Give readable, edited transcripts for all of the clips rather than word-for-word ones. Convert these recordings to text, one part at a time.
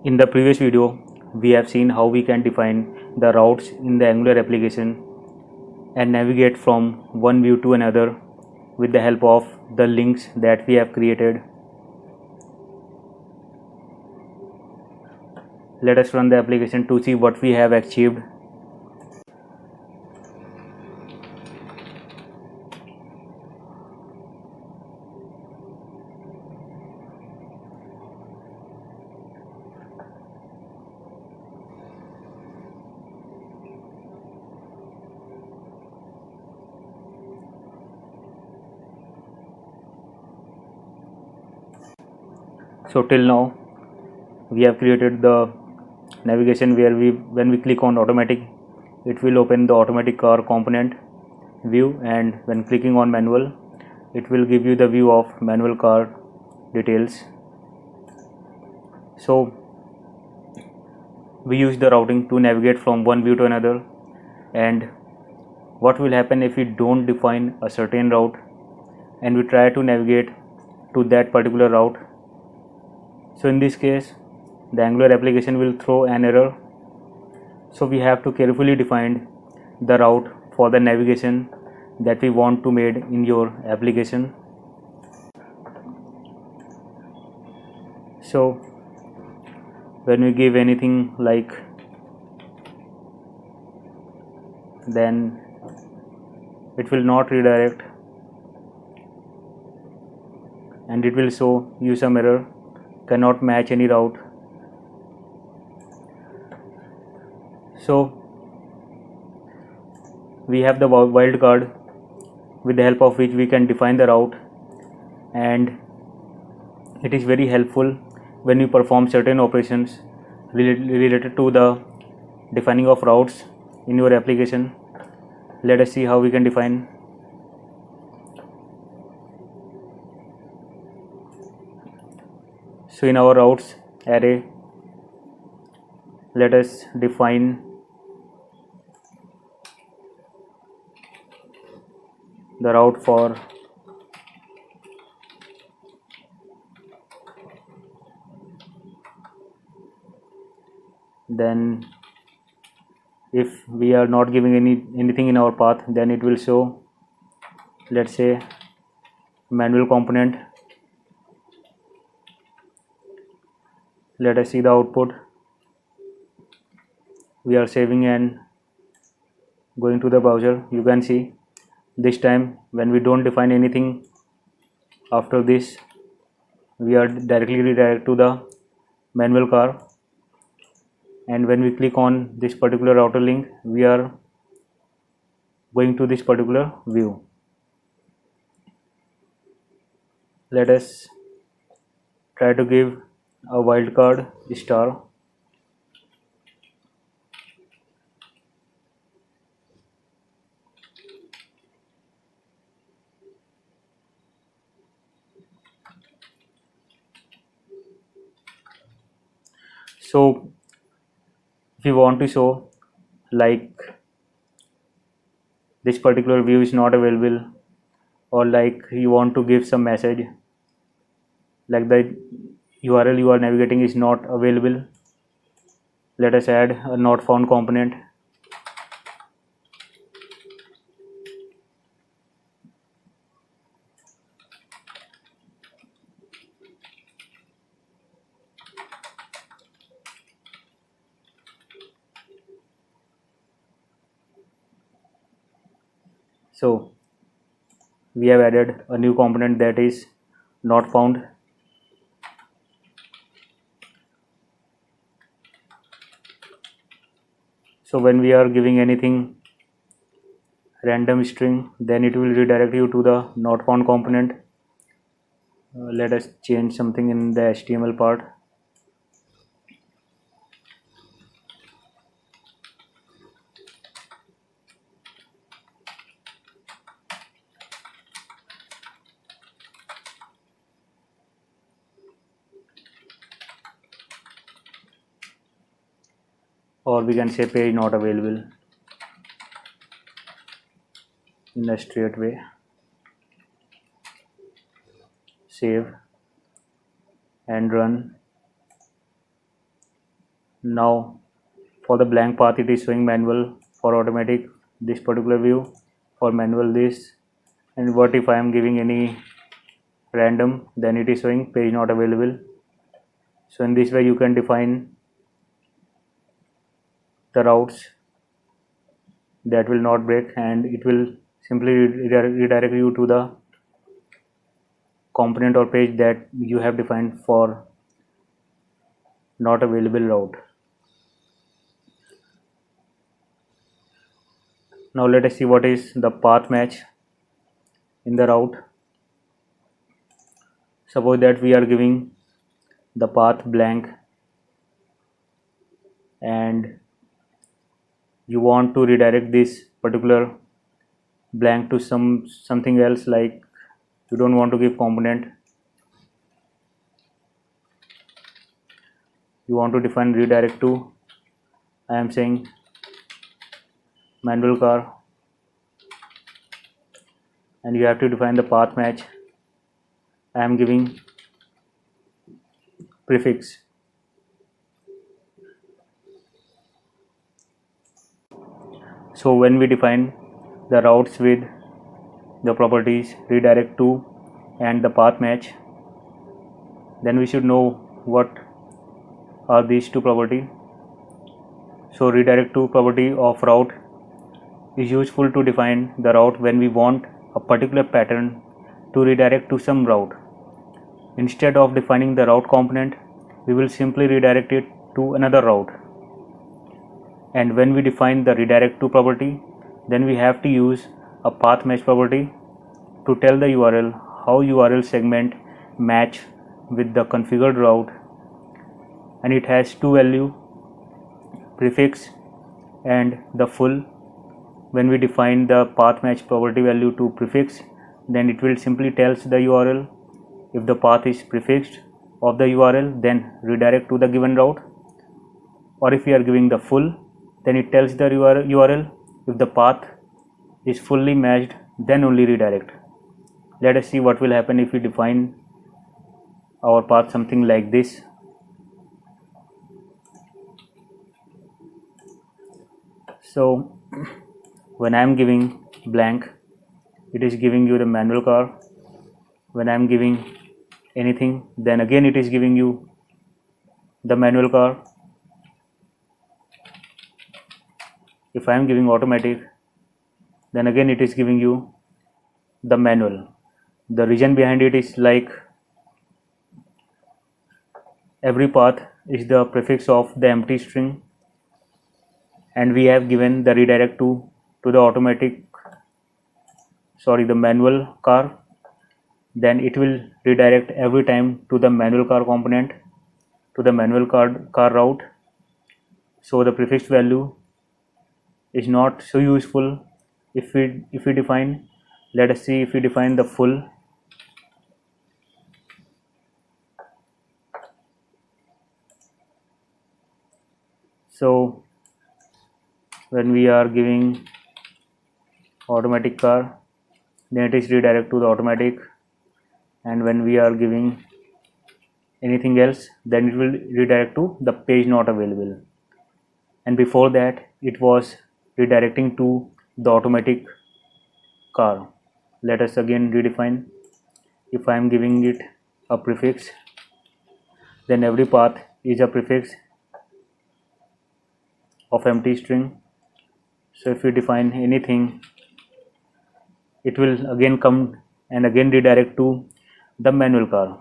In the previous video, we have seen how we can define the routes in the Angular application and navigate from one view to another with the help of the links that we have created. Let us run the application to see what we have achieved. So till now we have created the navigation where when we click on automatic, it will open the automatic car component view, and when clicking on manual, it will give you the view of manual car details. So we use the routing to navigate from one view to another. And what will happen if we don't define a certain route and we try to navigate to that particular route? So in this case, the Angular application will throw an error. So we have to carefully define the route for the navigation that we want to made in your application. So when we give anything like, then it will not redirect and it will show you some error, cannot match any route. So we have the wildcard with the help of which we can define the route, and it is very helpful when you perform certain operations related to the defining of routes in your application. Let us see how we can define. So in our routes array, let us define the route for then if we are not giving anything in our path, then it will show, let's say, manual component. Let us see the output. We are saving and going to the browser. You can see this time when we don't define anything after this, we are directly redirected to the manual car, and when we click on this particular router link, we are going to this particular view. Let us try to give a wildcard star. So if you want to show like this particular view is not available, or like you want to give some message like the URL you are navigating is not available, let us add a not found component. So we have added a new component that is not found. So when we are giving anything random string, then it will redirect you to the not found component. Let us change something in the HTML part. Or we can say page not available in a straight way. Save and run. Now for the blank path it is showing manual, for automatic this particular view, for manual this. And what if I am giving any random, then it is showing page not available. So in this way you can define the routes that will not break, and it will simply redirect you to the component or page that you have defined for not available route. Now let us see what is the path match in the route. Suppose that we are giving the path blank and you want to redirect this particular blank to something else, like you don't want to give component, you want to define redirect to, I am saying manual car, and you have to define the path match. I am giving prefix. So when we define the routes with the properties redirect to and the path match, then we should know what are these two properties. So redirect to property of route is useful to define the route when we want a particular pattern to redirect to some route. Instead of defining the route component, we will simply redirect it to another route. And when we define the redirect to property, then we have to use a path match property to tell the URL how URL segment match with the configured route, and it has two values, prefix and the full. When we define the path match property value to prefix, then it will simply tells the URL if the path is prefixed of the URL, then redirect to the given route, or if we are giving the full, then it tells the URL if the path is fully matched, then only redirect. Let us see what will happen if we define our path something like this. So when I am giving blank, it is giving you the manual car. When I am giving anything, then again it is giving you the manual car. If I am giving automatic, then again it is giving you the manual. The reason behind it is like every path is the prefix of the empty string, and we have given the redirect to the manual car, then it will redirect every time to the manual car component, to the manual car route. So the prefix value is not so useful if we define. Let us see if we define the full. So when we are giving automatic car, then it is redirect to the automatic, and when we are giving anything else, then it will redirect to the page not available. And before that it was redirecting to the automatic car. Let us again redefine. If I am giving it a prefix, then every path is a prefix of empty string. So if we define anything, it will again come and again redirect to the manual car.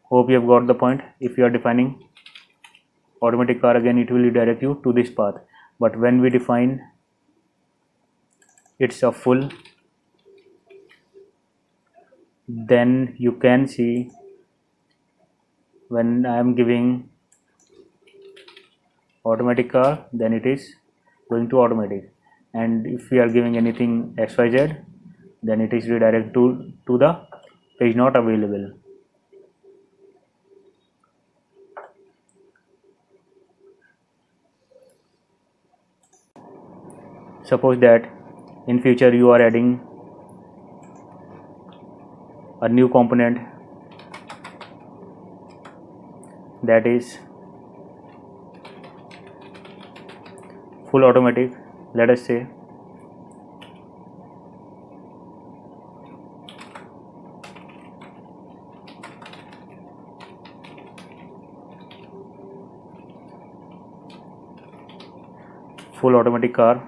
Hope you have got the point. If you are defining automatic car, again it will redirect you to this path. But when we define it's a full, then you can see when I am giving automatic car, then it is going to automatic, and if we are giving anything XYZ, then it is redirect to the page not available. Suppose that in future you are adding a new component, that is full automatic, let us say full automatic car.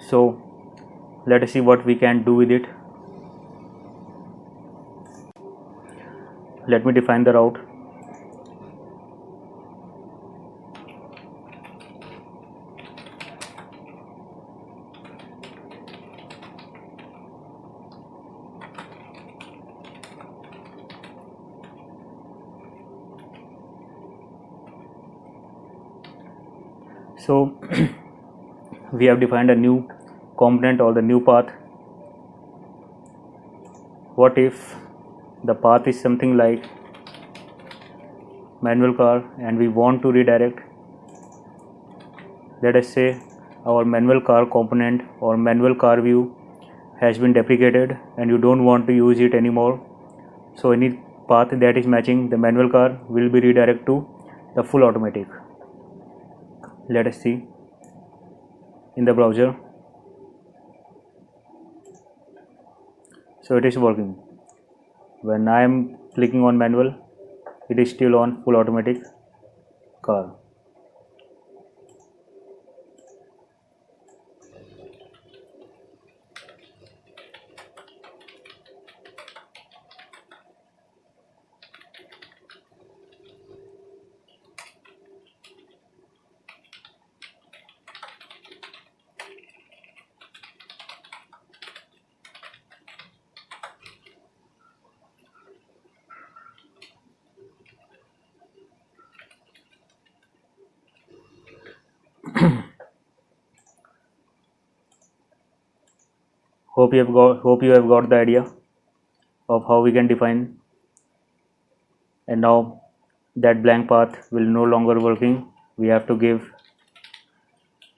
So let us see what we can do with it. Let me define the route. So we have defined a new component or the new path. What if the path is something like manual car and we want to redirect? Let us say our manual car component or manual car view has been deprecated and you don't want to use it anymore. So any path that is matching the manual car will be redirected to the full automatic. Let us see in the browser. So it is working. When I am clicking on manual, it is still on full automatic car. Hope you have got the idea of how we can define. And now that blank path will no longer working. We have to give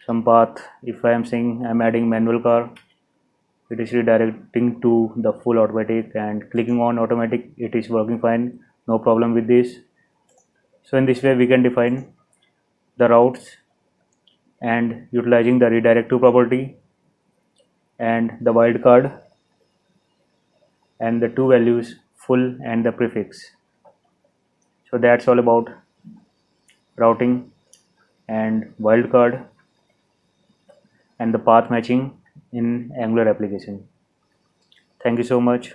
some path. If I am saying I am adding manual car, it is redirecting to the full automatic, and clicking on automatic, it is working fine, no problem with this. So in this way we can define the routes and utilizing the redirect to property and the wildcard and the two values, full and the prefix. So that's all about routing and wildcard and the path matching in Angular application. Thank you so much.